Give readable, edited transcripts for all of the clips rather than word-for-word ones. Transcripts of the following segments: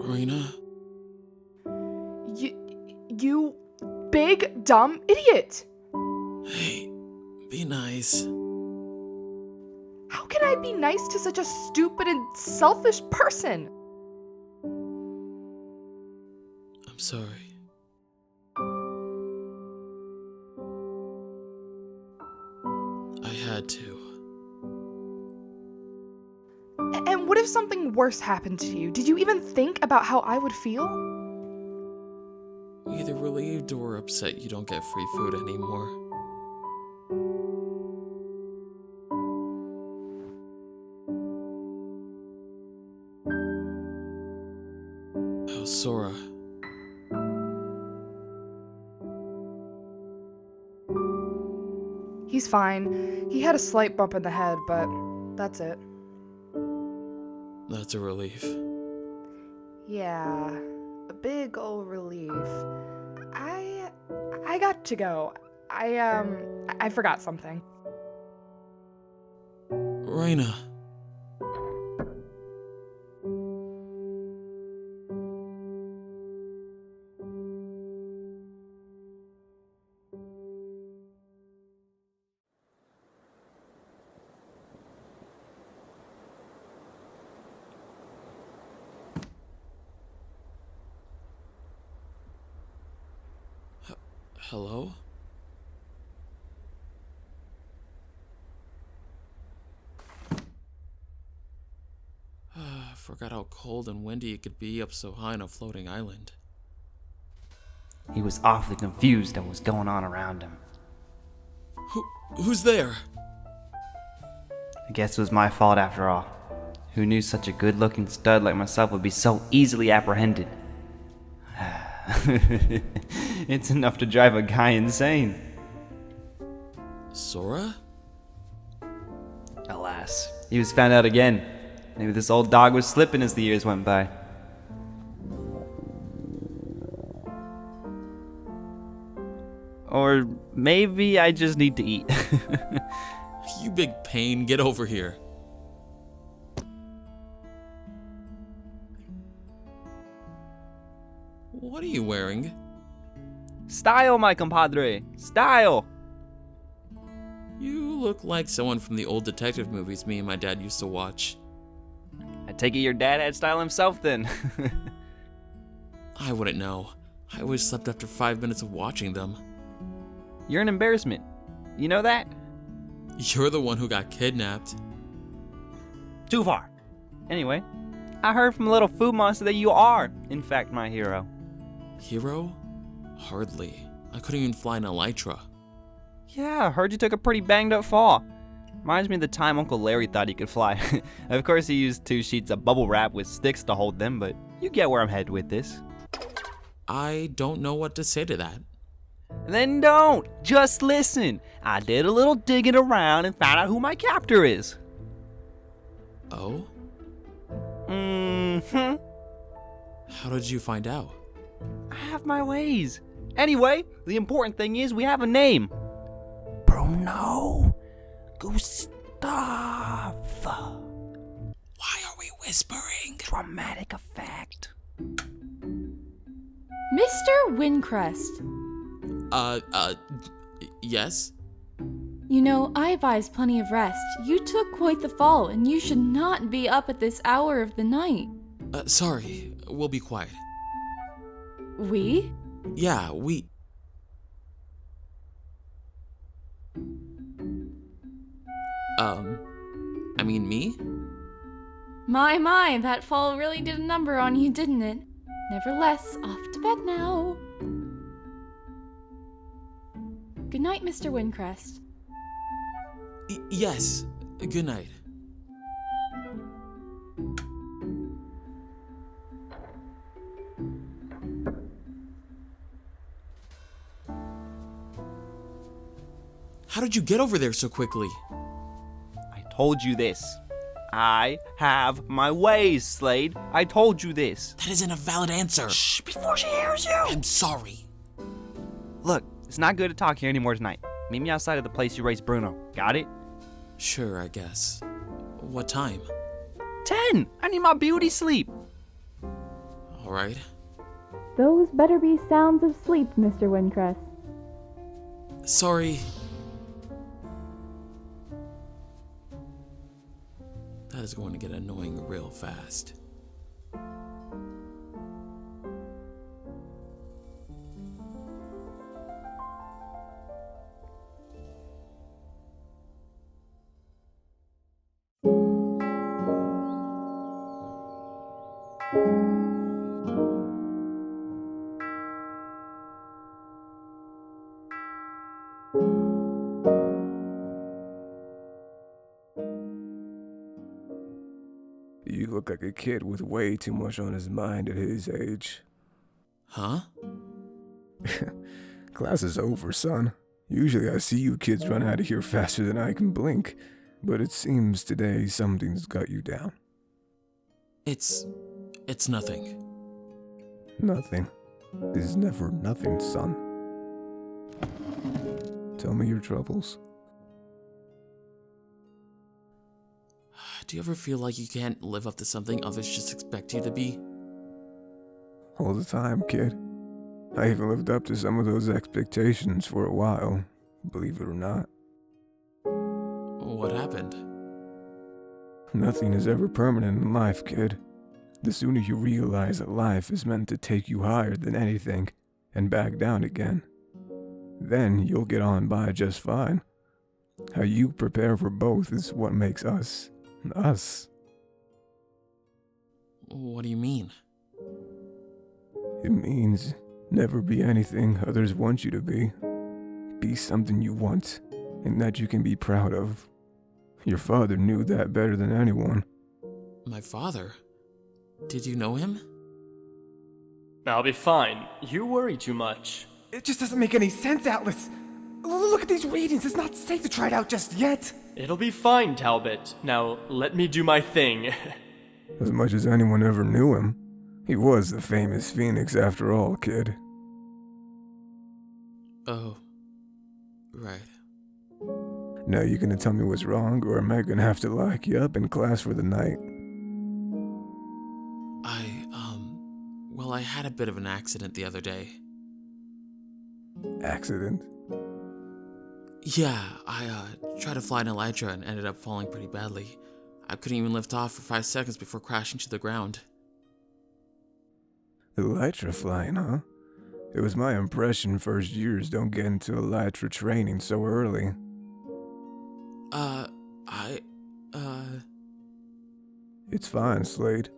Reina? You big, dumb idiot! Hey, be nice. How can I be nice to such a stupid and selfish person? I'm sorry. I had to. And what if something worse happened to you? Did you even think about how I would feel? Either relieved or upset you don't get free food anymore. How's Sora? He's fine. He had a slight bump in the head, but that's it. That's a relief. Yeah, a big ol' relief. I got to go. I forgot something. Reina. Hello? I forgot how cold and windy it could be up so high on a floating island. He was awfully confused at what was going on around him. Who's there? I guess it was my fault after all. Who knew such a good-looking stud like myself would be so easily apprehended? It's enough to drive a guy insane. Sora? Alas, he was found out again. Maybe this old dog was slipping as the years went by. Or maybe I just need to eat. You big pain, get over here. What are you wearing? Style, my compadre. Style. You look like someone from the old detective movies me and my dad used to watch. I take it your dad had style himself then. I wouldn't know. I always slept after 5 minutes of watching them. You're an embarrassment. You know that? You're the one who got kidnapped. Too far. Anyway, I heard from a little food monster that you are, in fact, my hero. Hero? Hardly. I couldn't even fly an Elytra. Yeah, I heard you took a pretty banged up fall. Reminds me of the time Uncle Larry thought he could fly. Of course he used 2 sheets of bubble wrap with sticks to hold them, but you get where I'm headed with this. I don't know what to say to that. Then don't! Just listen! I did a little digging around and found out who my captor is. Oh? Mm-hmm. How did you find out? I have my ways. Anyway, the important thing is we have a name. Bruno Gustav. Why are we whispering? Dramatic effect. Mr. Windcrest. Yes? You know, I advise plenty of rest. You took quite the fall, and you should not be up at this hour of the night. Sorry. We'll be quiet. We? Yeah, we... I mean me? My, that fall really did a number on you, didn't it? Nevertheless, off to bed now. Good night, Mr. Windcrest. Yes. Good night. How did you get over there so quickly? I told you this. I have my ways, Slade. I told you this. That isn't a valid answer. Shh, before she hears you. I'm sorry. Look, it's not good to talk here anymore tonight. Meet me outside of the place you raised Bruno. Got it? Sure, I guess. What time? 10. I need my beauty sleep. Alright? Those better be sounds of sleep, Mr. Windcrest. Sorry. That is going to get annoying real fast. You look like a kid with way too much on his mind at his age. Huh? Class is over, son. Usually I see you kids run out of here faster than I can blink, but it seems today something's got you down. It's nothing. Nothing is never nothing, son. Tell me your troubles. Do you ever feel like you can't live up to something others just expect you to be? All the time, kid. I even lived up to some of those expectations for a while, believe it or not. What happened? Nothing is ever permanent in life, kid. The sooner you realize that life is meant to take you higher than anything, and back down again, then you'll get on by just fine. How you prepare for both is what makes us. Us. What do you mean? It means never be anything others want you to be. Be something you want, and that you can be proud of. Your father knew that better than anyone. My father? Did you know him? I'll be fine. You worry too much. It just doesn't make any sense, Atlas. Look at these readings. It's not safe to try it out just yet. It'll be fine, Talbot. Now, let me do my thing. As much as anyone ever knew him, he was the famous Phoenix after all, kid. Oh. Right. Now you gonna tell me what's wrong, or am I gonna have to lock you up in class for the night? Well, I had a bit of an accident the other day. Accident? Yeah, I tried to fly an Elytra and ended up falling pretty badly. I couldn't even lift off for 5 seconds before crashing to the ground. Elytra flying, huh? It was my impression first years don't get into Elytra training so early. It's fine, Slade.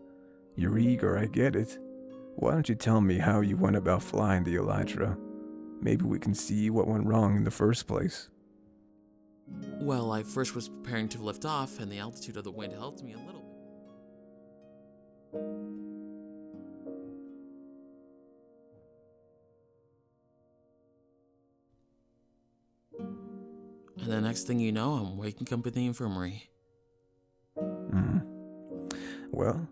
You're eager, I get it. Why don't you tell me how you went about flying the Elytra? Maybe we can see what went wrong in the first place. Well, I first was preparing to lift off, and the altitude of the wind helped me a little bit. And the next thing you know, I'm waking up in the infirmary. Well,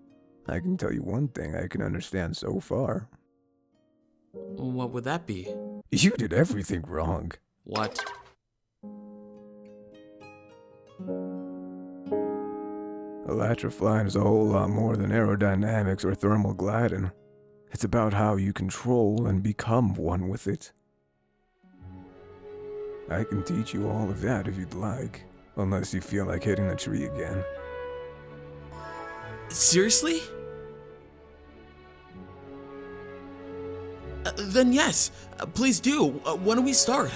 I can tell you one thing I can understand so far. What would that be? You did everything wrong. What? Elytra flying is a whole lot more than aerodynamics or thermal gliding. It's about how you control and become one with it. I can teach you all of that if you'd like, unless you feel like hitting a tree again. Seriously? Then yes, please do. When do we start?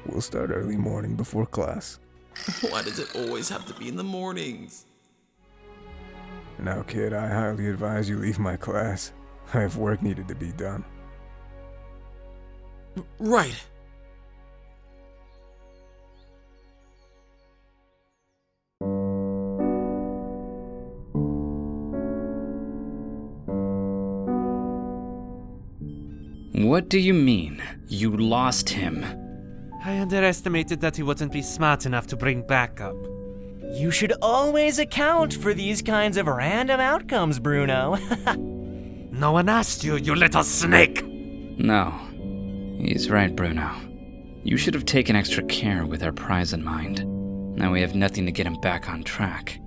We'll start early morning before class. Why does it always have to be in the mornings? Now, kid, I highly advise you leave my class. I have work needed to be done. Right. What do you mean? You lost him? I underestimated that he wouldn't be smart enough to bring backup. You should always account for these kinds of random outcomes, Bruno. No one asked you, you little snake! No. He's right, Bruno. You should have taken extra care with our prize in mind. Now we have nothing to get him back on track.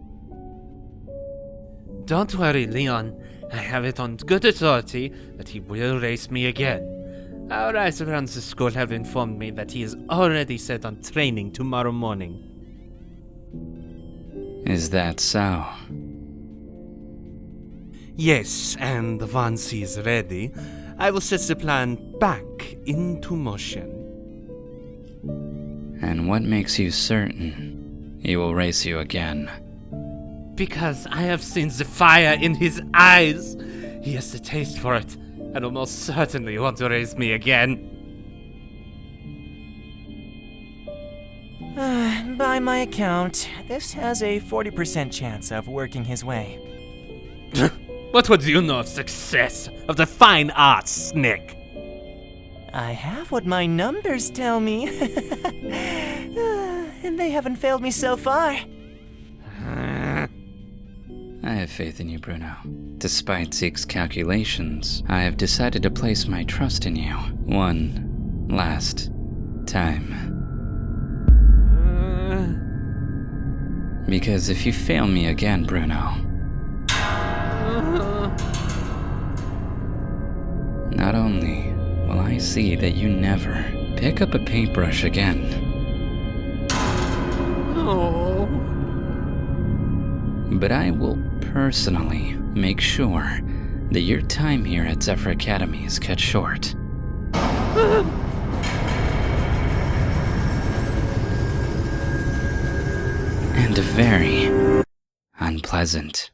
Don't worry, Leon. I have it on good authority that he will race me again. Our eyes around the school have informed me that he is already set on training tomorrow morning. Is that so? Yes, and once he is ready, I will set the plan back into motion. And what makes you certain he will race you again? Because I have seen the fire in his eyes. He has the taste for it, and will most certainly want to race me again. By my account, this has a 40% chance of working his way. What would you know of success of the fine arts, Nick? I have what my numbers tell me. And they haven't failed me so far. I have faith in you, Bruno. Despite Zeke's calculations, I have decided to place my trust in you one last time. Because if you fail me again, Bruno, not only will I see that you never pick up a paintbrush again, but I will personally make sure that your time here at Zephyr Academy is cut short. And very unpleasant.